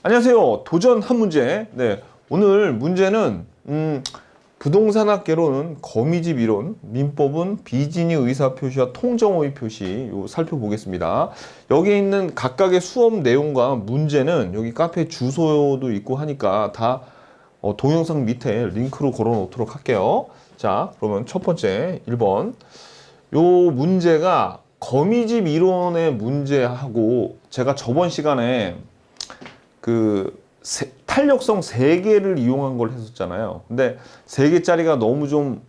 안녕하세요. 도전 한 문제. 네, 오늘 문제는 부동산학개론은 거미집 이론, 민법은 비진이 의사표시와 통정호의 표시 요 살펴보겠습니다. 여기 있는 각각의 수업 내용과 문제는 여기 카페 주소도 있고 하니까 다 동영상 밑에 링크로 걸어 놓도록 할게요. 자, 그러면 첫 번째 1번. 요 문제가 거미집 이론의 문제하고 제가 저번 시간에 탄력성 3개를 이용한 걸 했었잖아요. 근데 3개짜리가 너무 좀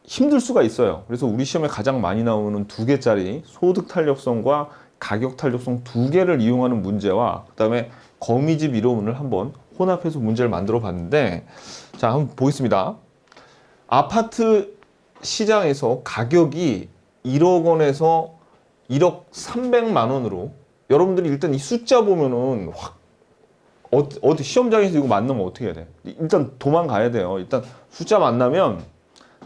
힘들 수가 있어요. 그래서 우리 시험에 가장 많이 나오는 2개짜리 소득 탄력성과 가격 탄력성 2개를 이용하는 문제와 그 다음에 거미집 이론을 한번 혼합해서 문제를 만들어 봤는데, 자, 한번 보겠습니다. 아파트 시장에서 가격이 1억 원에서 1억 300만 원으로, 여러분들이 일단 이 숫자 보면은 확 어디 시험장에서 이거 만나면 어떻게 해야 돼? 일단 도망가야 돼요. 일단 숫자 만나면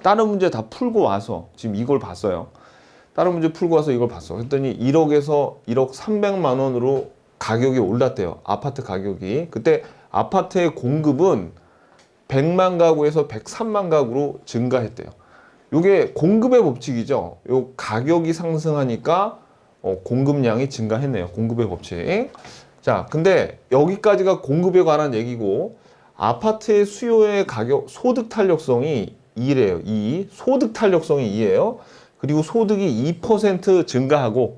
다른 문제 다 풀고 와서 지금 이걸 봤어요. 다른 문제 풀고 와서 이걸 봤어. 그랬더니 1억에서 1억 300만 원으로 가격이 올랐대요. 아파트 가격이. 그때 아파트의 공급은 100만 가구에서 103만 가구로 증가했대요. 이게 공급의 법칙이죠. 요 가격이 상승하니까 공급량이 증가했네요. 공급의 법칙. 자, 근데 여기까지가 공급에 관한 얘기고, 아파트의 수요의 가격, 소득 탄력성이 2래요. 2. 소득 탄력성이 2예요. 그리고 소득이 2% 증가하고,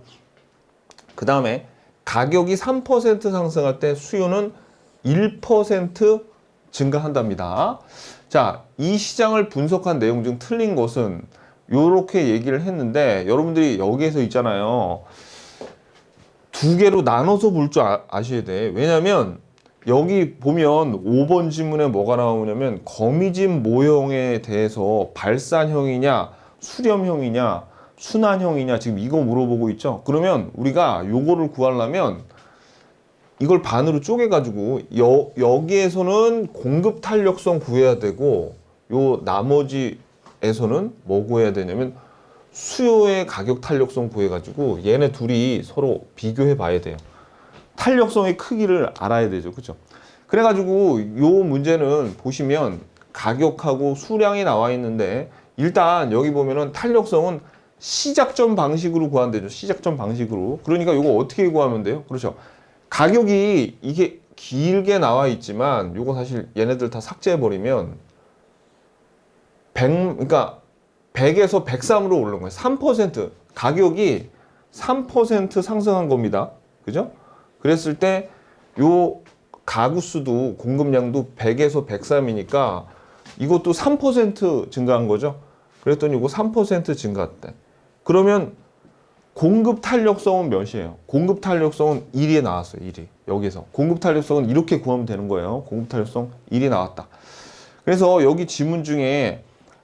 그 다음에 가격이 3% 상승할 때 수요는 1% 증가한답니다. 자, 이 시장을 분석한 내용 중 틀린 것은 요렇게 얘기를 했는데, 여러분들이 여기에서 있잖아요. 2개로 나눠서 볼 줄 아셔야 돼. 왜냐면 여기 보면 5번 지문에 뭐가 나오냐면 거미집 모형에 대해서 발산형이냐 수렴형이냐 순환형이냐 지금 이거 물어보고 있죠. 그러면 우리가 요거를 구하려면 이걸 반으로 쪼개 가지고 여기에서는 공급 탄력성 구해야 되고, 요 나머지에서는 뭐 구해야 되냐면 수요의 가격 탄력성 구해가지고 얘네 둘이 서로 비교해 봐야 돼요. 탄력성의 크기를 알아야 되죠. 그죠? 그래가지고 요 문제는 보시면 가격하고 수량이 나와 있는데, 일단 여기 보면은 탄력성은 시작점 방식으로 구한대죠. 시작점 방식으로. 그러니까 이거 어떻게 구하면 돼요? 그렇죠. 가격이 이게 길게 나와 있지만 요거 사실 얘네들 다 삭제해 버리면 그러니까 100에서 103으로 오른 거예요. 3% 가격이 3% 상승한 겁니다. 그죠? 그랬을 때 요 가구 수도 공급량도 100에서 103이니까 이것도 3% 증가한 거죠. 그랬더니 이거 3% 증가했대. 그러면 공급 탄력성은 몇이에요? 공급 탄력성은 1이 나왔어요. 1이. 여기서 공급 탄력성은 이렇게 구하면 되는 거예요. 공급 탄력성 1이 나왔다. 그래서 여기 지문 중에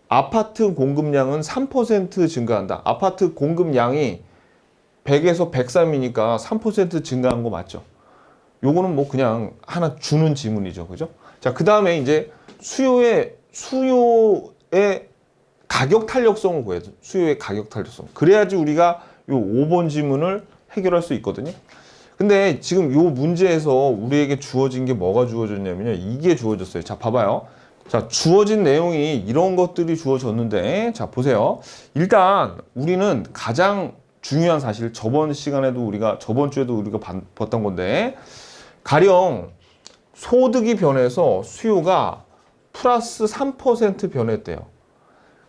아파트 공급량은 3% 증가한다. 아파트 공급량이 100에서 103이니까 3% 증가한 거 맞죠? 요거는 뭐 그냥 하나 주는 지문이죠. 그죠? 자, 그 다음에 이제 수요의 가격 탄력성을 구해야 돼. 수요의 가격 탄력성. 그래야지 우리가 요 5번 지문을 해결할 수 있거든요. 근데 지금 요 문제에서 우리에게 주어진 게 뭐가 주어졌냐면요. 이게 주어졌어요. 자, 봐봐요. 자, 주어진 내용이 이런 것들이 주어졌는데, 자, 보세요. 일단 우리는 가장 중요한 사실, 저번 주에도 우리가 봤던 건데, 가령 소득이 변해서 수요가 플러스 3% 변했대요.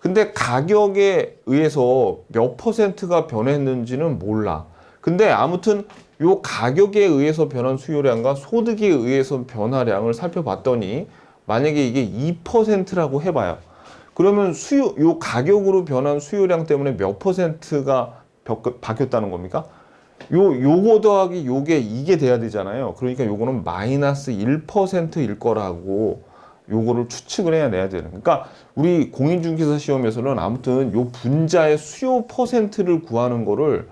근데 가격에 의해서 몇 퍼센트가 변했는지는 몰라. 근데 아무튼 요 가격에 의해서 변한 수요량과 소득에 의해서 변화량을 살펴봤더니, 만약에 이게 2%라고 해봐요. 그러면 요 가격으로 변한 수요량 때문에 몇 퍼센트가 바뀌었다는 겁니까? 요거 더하기 이게 돼야 되잖아요. 그러니까 요거는 마이너스 1%일 거라고 요거를 추측을 해내야 되는. 그러니까 우리 공인중개사 시험에서는 아무튼 요 분자의 수요 퍼센트를 구하는 거를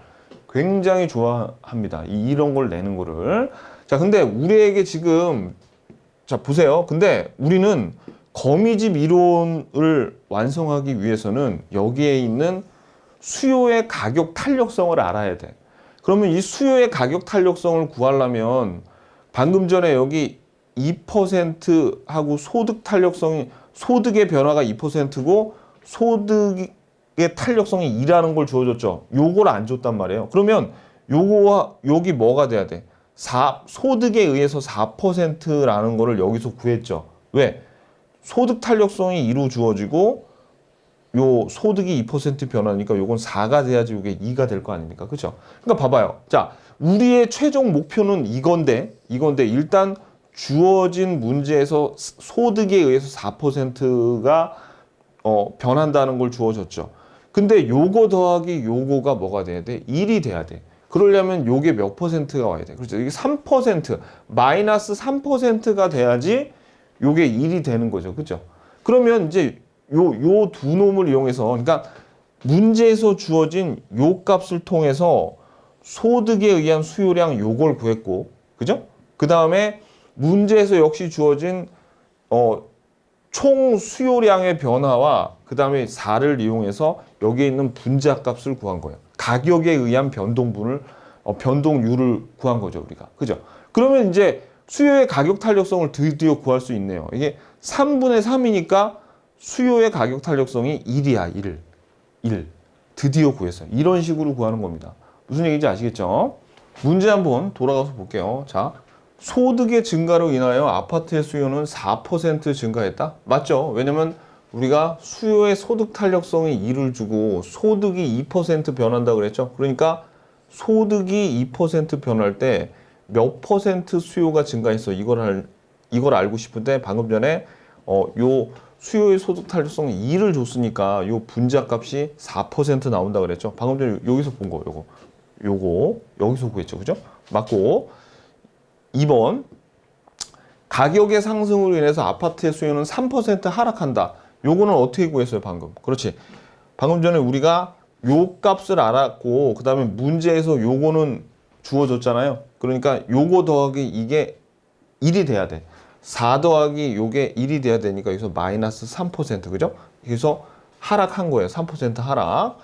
굉장히 좋아합니다. 이런 걸 내는 거를. 자, 근데 우리에게 지금, 자, 보세요. 근데 우리는 거미집 이론을 완성하기 위해서는 여기에 있는 수요의 가격 탄력성을 알아야 돼. 그러면 이 수요의 가격 탄력성을 구하려면 방금 전에 여기 2%하고 소득 탄력성이 소득의 변화가 2%고 소득의 탄력성이 2라는 걸 주어줬죠. 요걸 안 줬단 말이에요. 그러면 요거와 여기 뭐가 돼야 돼? 소득에 의해서 4%라는 거를 여기서 구했죠. 왜? 소득 탄력성이 2로 주어지고 요 소득이 2% 변화니까 요건 4가 돼야지 요게 2가 될 거 아닙니까? 그죠? 그러니까 봐봐요. 자, 우리의 최종 목표는 이건데 일단 주어진 문제에서 소득에 의해서 4%가 변한다는 걸 주어졌죠. 근데 요거 더하기 요거가 뭐가 돼야 돼? 1이 돼야 돼. 그러려면 요게 몇 %가 와야 돼? 그렇죠? 이게 3%, 마이너스 3%가 돼야지 요게 1이 되는 거죠. 그죠? 그러면 이제 요 두 놈을 이용해서, 그러니까 문제에서 주어진 요 값을 통해서 소득에 의한 수요량 요걸 구했고, 그죠? 그 다음에 문제에서 역시 주어진 총 수요량의 변화와 그 다음에 4를 이용해서 여기에 있는 분자 값을 구한 거예요. 가격에 의한 변동률을 구한 거죠, 우리가. 그죠? 그러면 이제 수요의 가격 탄력성을 드디어 구할 수 있네요. 이게 3분의 3이니까 수요의 가격 탄력성이 1이야, 1. 드디어 구했어요. 이런 식으로 구하는 겁니다. 무슨 얘기인지 아시겠죠? 문제 한번 돌아가서 볼게요. 자, 소득의 증가로 인하여 아파트의 수요는 4% 증가했다? 맞죠? 왜냐면 우리가 수요의 소득 탄력성이 2를 주고 소득이 2% 변한다 그랬죠? 그러니까 소득이 2% 변할 때 몇 % 수요가 증가했어? 이걸 알고 싶은데 방금 전에 요 수요의 소득 탄력성 2를 줬으니까 요 분자 값이 4% 나온다 그랬죠? 방금 전에 여기서 본 거, 요거 여기서 구했죠, 그죠? 맞고 2번 가격의 상승으로 인해서 아파트의 수요는 3% 하락한다. 요거는 어떻게 구했어요, 방금? 그렇지. 방금 전에 우리가 요 값을 알았고 그 다음에 문제에서 요거는 주어졌잖아요. 그러니까 요거 더하기 이게 1이 돼야 돼. 4 더하기 요게 1이 돼야 되니까 여기서 마이너스 3%, 그죠? 그래서 하락한 거예요. 3% 하락.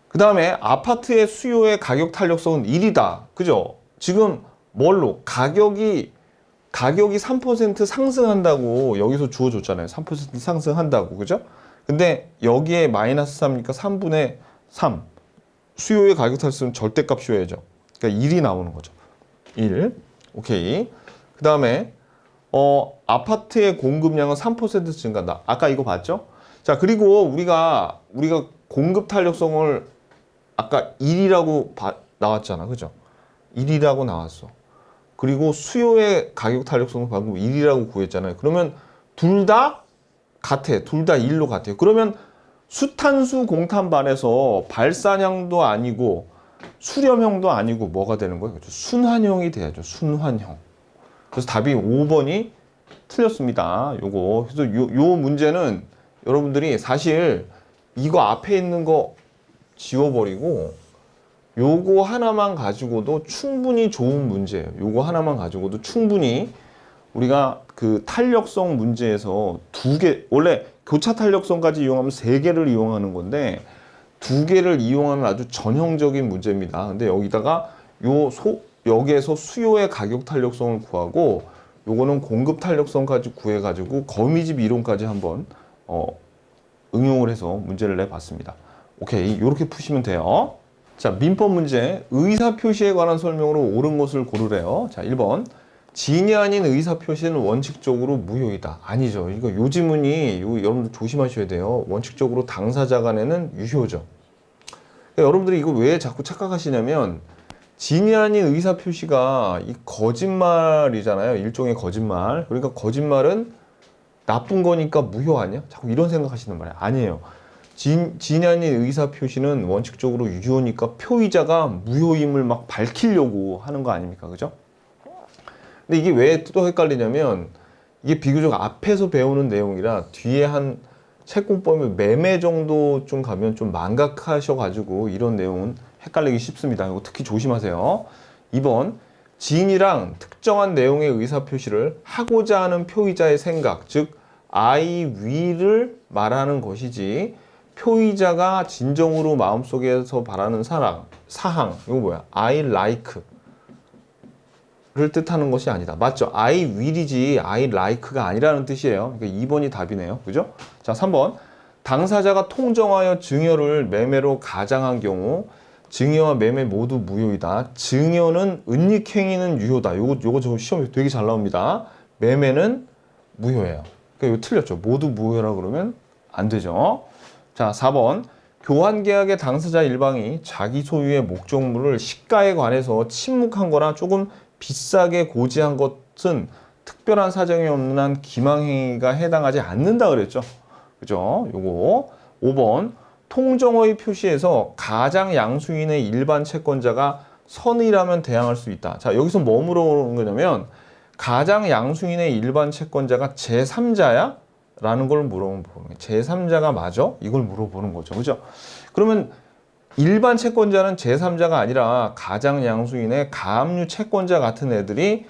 그 다음에 아파트의 수요의 가격 탄력성은 1이다. 그죠? 지금 뭘로? 가격이 3% 상승한다고 여기서 주어줬잖아요. 3% 상승한다고. 그죠? 근데 여기에 마이너스 3이니까 3분의 3. 수요의 가격 탄력성은 절대값 씌워야죠. 그러니까 1이 나오는 거죠. 1. 오케이. 그 다음에 아파트의 공급량은 3% 증가한다. 아까 이거 봤죠? 자, 그리고 우리가 공급 탄력성을 아까 1이라고 나왔잖아. 그죠? 1이라고 나왔어. 그리고 수요의 가격 탄력성은 방금 1이라고 구했잖아요. 그러면 둘 다 같아. 둘 다 1로 같아요. 그러면 수탄수 공탄반에서 발산형도 아니고 수렴형도 아니고 뭐가 되는 거예요? 그렇죠? 순환형이 돼야죠. 순환형. 그래서 답이 5번이 틀렸습니다. 요거. 그래서 요 문제는 여러분들이 사실 이거 앞에 있는 거 지워버리고 요거 하나만 가지고도 충분히 좋은 문제예요. 요거 하나만 가지고도 충분히 우리가 그 탄력성 문제에서 원래 교차 탄력성까지 이용하면 3개를 이용하는 건데 2개를 이용하는 아주 전형적인 문제입니다. 근데 여기다가 여기에서 수요의 가격 탄력성을 구하고 요거는 공급 탄력성까지 구해가지고 거미집 이론까지 한번 응용을 해서 문제를 내봤습니다. 오케이, 이렇게 푸시면 돼요. 자, 민법 문제, 의사표시에 관한 설명으로 옳은 것을 고르래요. 자, 1번. 진이 아닌 의사표시는 원칙적으로 무효이다. 아니죠. 이거 요 지문이 여러분들 조심하셔야 돼요. 원칙적으로 당사자 간에는 유효죠. 그러니까 여러분들이 이거 왜 자꾸 착각하시냐면 진이 아닌 의사표시가 이 거짓말이잖아요. 일종의 거짓말. 그러니까 거짓말은 나쁜 거니까 무효 아니야? 자꾸 이런 생각하시는 말이에요. 아니에요. 진이 아닌 의사표시는 원칙적으로 유효니까 표의자가 무효임을 막 밝히려고 하는 거 아닙니까? 그죠? 근데 이게 왜 또 헷갈리냐면 이게 비교적 앞에서 배우는 내용이라 뒤에 한 채권법의 매매 정도 좀 가면 좀 망각하셔가지고 이런 내용은 헷갈리기 쉽습니다. 이거 특히 조심하세요. 2번. 진이랑 특정한 내용의 의사표시를 하고자 하는 표의자의 생각, 즉 I will을 말하는 것이지 표의자가 진정으로 마음속에서 바라는 사항, 이거 뭐야? I like. 뜻하는 것이 아니다. 맞죠? I will이지 I like가 아니라는 뜻이에요. 그러니까 2번이 답이네요. 그죠? 자, 3번. 당사자가 통정하여 증여를 매매로 가장한 경우 증여와 매매 모두 무효이다. 증여는 은닉행위는 유효다. 요거 저 시험에 되게 잘 나옵니다. 매매는 무효예요. 그러니까 이거 틀렸죠. 모두 무효라 그러면 안 되죠. 자, 4번. 교환계약의 당사자 일방이 자기 소유의 목적물을 시가에 관해서 침묵한 거나 조금 비싸게 고지한 것은 특별한 사정이 없는 한 기망행위가 해당하지 않는다 그랬죠. 그죠? 요거 5번. 통정허위 표시에서 가장 양수인의 일반 채권자가 선의라면 대항할 수 있다. 자, 여기서 뭐 물어보는 거냐면 가장 양수인의 일반 채권자가 제3자야? 라는 걸 물어보는 거예요. 제3자가 맞아? 이걸 물어보는 거죠. 그죠? 그러면 일반 채권자는 제3자가 아니라 가장 양수인의 가압류 채권자 같은 애들이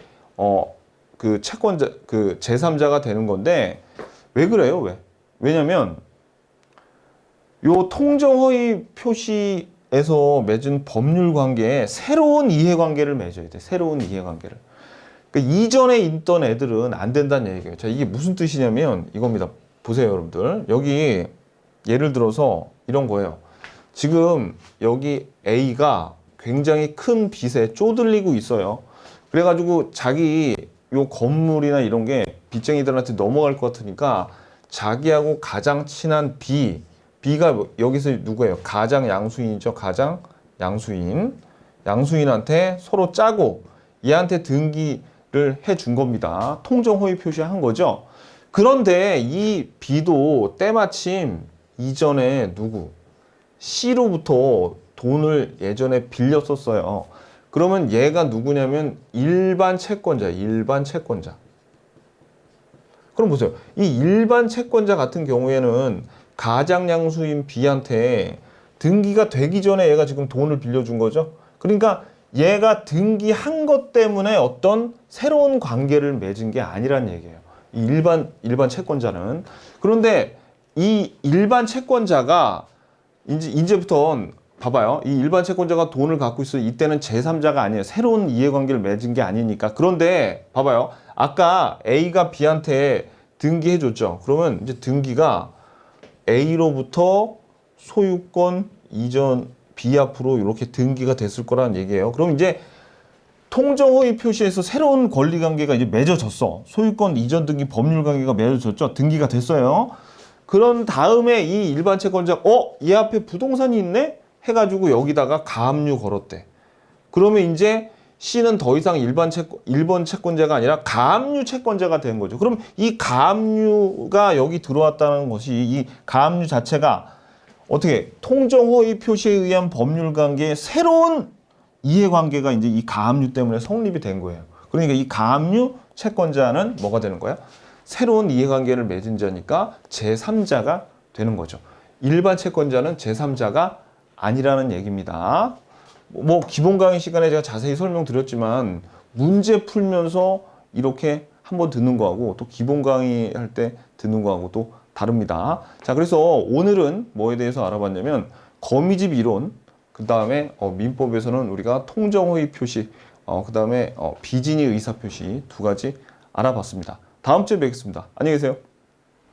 그 채권자 그 제3자가 되는 건데 왜 그래요? 왜? 왜냐면 요 통정허위 표시에서 맺은 법률 관계에 새로운 이해관계를 맺어야 돼. 새로운 이해관계를. 그러니까 이전에 있던 애들은 안 된다는 얘기예요. 자, 이게 무슨 뜻이냐면 이겁니다. 보세요, 여러분들. 여기 예를 들어서 이런 거예요. 지금 여기 A가 굉장히 큰 빚에 쪼들리고 있어요. 그래가지고 자기 요 건물이나 이런 게 빚쟁이들한테 넘어갈 것 같으니까 자기하고 가장 친한 B가 여기서 누구예요? 가장 양수인이죠. 가장 양수인. 양수인한테 서로 짜고 얘한테 등기를 해준 겁니다. 통정허위 표시한 거죠. 그런데 이 B도 때마침 이전에 누구? C로부터 돈을 예전에 빌렸었어요. 그러면 얘가 누구냐면 일반 채권자. 그럼 보세요. 이 일반 채권자 같은 경우에는 가장 양수인 B한테 등기가 되기 전에 얘가 지금 돈을 빌려준 거죠. 그러니까 얘가 등기한 것 때문에 어떤 새로운 관계를 맺은 게 아니란 얘기예요. 이 일반 채권자는. 그런데 이 일반 채권자가 이제부터 봐봐요. 이 일반 채권자가 돈을 갖고 있어요. 이때는 제3자가 아니에요. 새로운 이해관계를 맺은 게 아니니까. 그런데 봐봐요. 아까 A가 B한테 등기해줬죠. 그러면 이제 등기가 A로부터 소유권 이전 B 앞으로 이렇게 등기가 됐을 거라는 얘기예요. 그럼 이제 통정허위 표시에서 새로운 권리관계가 이제 맺어졌어. 소유권 이전 등기 법률 관계가 맺어졌죠. 등기가 됐어요. 그런 다음에 이 일반 채권자 얘 앞에 부동산이 있네? 해가지고 여기다가 가압류 걸었대. 그러면 이제 C는 더 이상 일반 채권자가 아니라 가압류 채권자가 된 거죠. 그럼 이 가압류가 여기 들어왔다는 것이 이 가압류 자체가 어떻게 통정허위 표시에 의한 법률 관계의 새로운 이해관계가 이제 이 가압류 때문에 성립이 된 거예요. 그러니까 이 가압류 채권자는 뭐가 되는 거야? 새로운 이해관계를 맺은 자니까 제3자가 되는 거죠. 일반 채권자는 제3자가 아니라는 얘기입니다. 뭐 기본 강의 시간에 제가 자세히 설명드렸지만 문제 풀면서 이렇게 한번 듣는 거하고 또 기본 강의 할 때 듣는 거하고 또 다릅니다. 자, 그래서 오늘은 뭐에 대해서 알아봤냐면 거미집 이론, 그 다음에 민법에서는 우리가 통정허위 표시, 그 다음에 비진이 의사표시 두 가지 알아봤습니다. 다음 주에 뵙겠습니다. 안녕히 계세요.